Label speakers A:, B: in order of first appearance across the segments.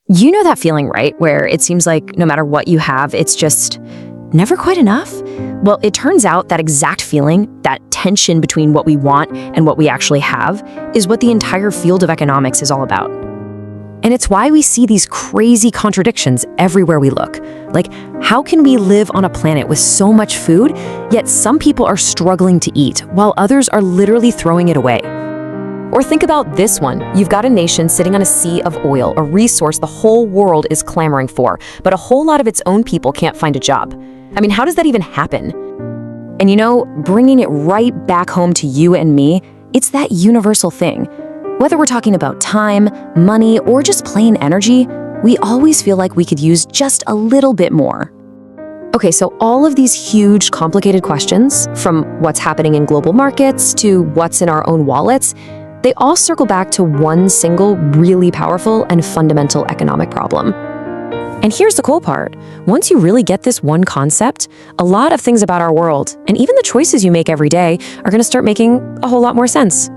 A: You know that feeling, right? Where it seems like no matter what you have, it's just never quite enough? Well, it turns out that exact feeling, that tension between what we want and what we actually have, is what the entire field of economics is all about. And it's why we see these crazy contradictions everywhere we look. Like, how can we live on a planet with so much food, yet some people are struggling to eat, while others are literally throwing it away? Or think about this one. You've got a nation sitting on a sea of oil, a resource the whole world is clamoring for, but a whole lot of its own people can't find a job. I mean, how does that even happen? And you know, bringing it right back home to you and me, it's that universal thing. Whether we're talking about time, money, or just plain energy, we always feel like we could use just a little bit more. Okay, so all of these huge, complicated questions, from what's happening in global markets to what's in our own wallets, they all circle back to one single, really powerful and fundamental economic problem. And here's the cool part. Once you really get this one concept, a lot of things about our world, and even the choices you make every day, are going to start making a whole lot more sense.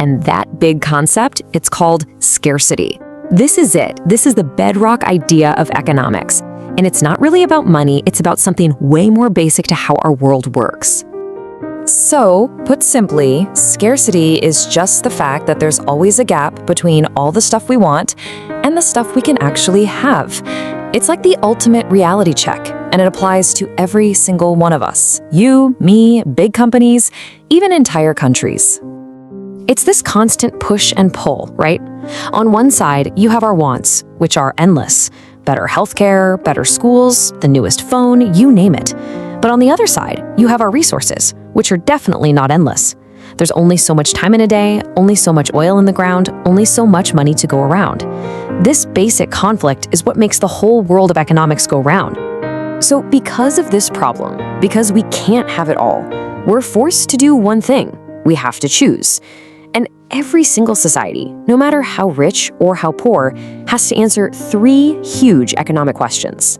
A: And that big concept, it's called scarcity. This is it. This is the bedrock idea of economics. And it's not really about money, it's about something way more basic to how our world works. So, put simply, scarcity is just the fact that there's always a gap between all the stuff we want and the stuff we can actually have. It's like the ultimate reality check, and it applies to every single one of us. You, me, big companies, even entire countries. It's this constant push and pull, right? On one side, you have our wants, which are endless. Better healthcare, better schools, the newest phone, you name it. But on the other side, you have our resources, which are definitely not endless. There's only so much time in a day, only so much oil in the ground, only so much money to go around. This basic conflict is what makes the whole world of economics go round. So because of this problem, because we can't have it all, we're forced to do one thing. We have to choose. And every single society, no matter how rich or how poor, has to answer three huge economic questions.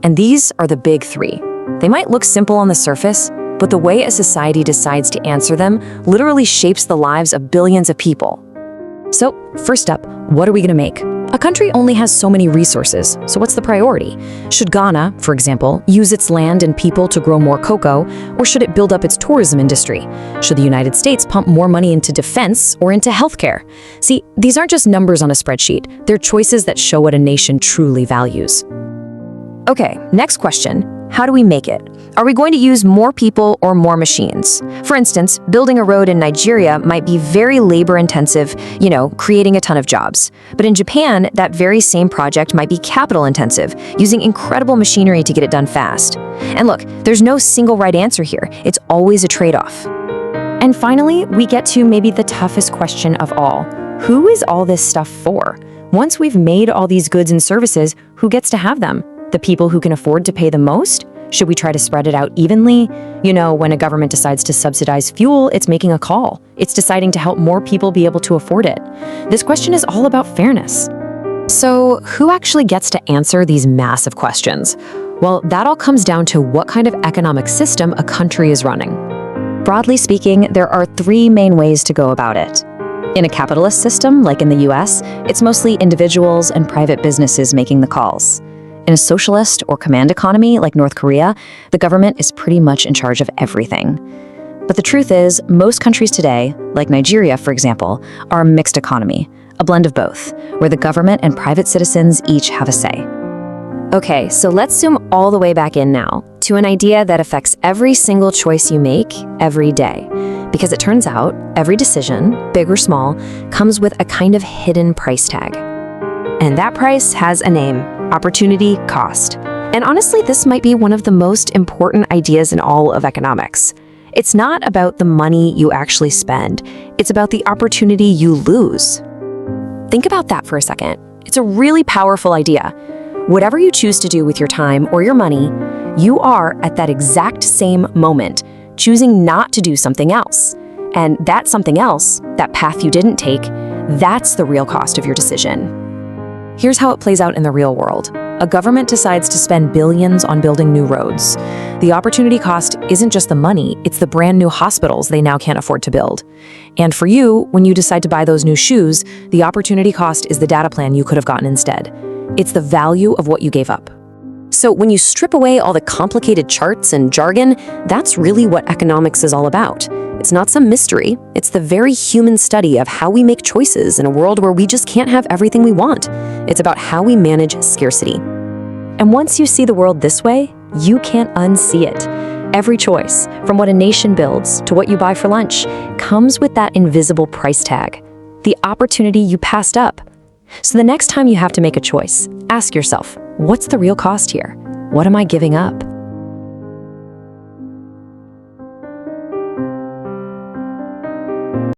A: And these are the big three. They might look simple on the surface, but the way a society decides to answer them literally shapes the lives of billions of people. So, first up, what are we going to make? A country only has so many resources, so what's the priority? Should Ghana, for example, use its land and people to grow more cocoa, or should it build up its tourism industry? Should the United States pump more money into defense or into healthcare? See, these aren't just numbers on a spreadsheet, they're choices that show what a nation truly values. Okay, next question. How do we make it? Are we going to use more people or more machines? For instance, building a road in Nigeria might be very labor-intensive, creating a ton of jobs. But in Japan, that very same project might be capital-intensive, using incredible machinery to get it done fast. And look, there's no single right answer here. It's always a trade-off. And finally, we get to maybe the toughest question of all. Who is all this stuff for? Once we've made all these goods and services, who gets to have them? The people who can afford to pay the most? Should we try to spread it out evenly? When a government decides to subsidize fuel, it's making a call. It's deciding to help more people be able to afford it. This question is all about fairness. So, who actually gets to answer these massive questions? Well, that all comes down to what kind of economic system a country is running. Broadly speaking, there are three main ways to go about it. In a capitalist system, like in the US, it's mostly individuals and private businesses making the calls. In a socialist or command economy like North Korea, the government is pretty much in charge of everything. But the truth is, most countries today, like Nigeria, for example, are a mixed economy, a blend of both, where the government and private citizens each have a say. Okay, so let's zoom all the way back in now to an idea that affects every single choice you make every day. Because it turns out, every decision, big or small, comes with a kind of hidden price tag. And that price has a name: opportunity cost. And honestly, this might be one of the most important ideas in all of economics. It's not about the money you actually spend, it's about the opportunity you lose. Think about that for a second. It's a really powerful idea. Whatever you choose to do with your time or your money, you are, at that exact same moment, choosing not to do something else. And that something else, that path you didn't take, that's the real cost of your decision. Here's how it plays out in the real world. A government decides to spend billions on building new roads. The opportunity cost isn't just the money, it's the brand new hospitals they now can't afford to build. And for you, when you decide to buy those new shoes, the opportunity cost is the data plan you could have gotten instead. It's the value of what you gave up. So when you strip away all the complicated charts and jargon, that's really what economics is all about. It's not some mystery, it's the very human study of how we make choices in a world where we just can't have everything we want. It's about how we manage scarcity. And once you see the world this way, you can't unsee it. Every choice, from what a nation builds to what you buy for lunch, comes with that invisible price tag, the opportunity you passed up. So the next time you have to make a choice, ask yourself, what's the real cost here? What am I giving up?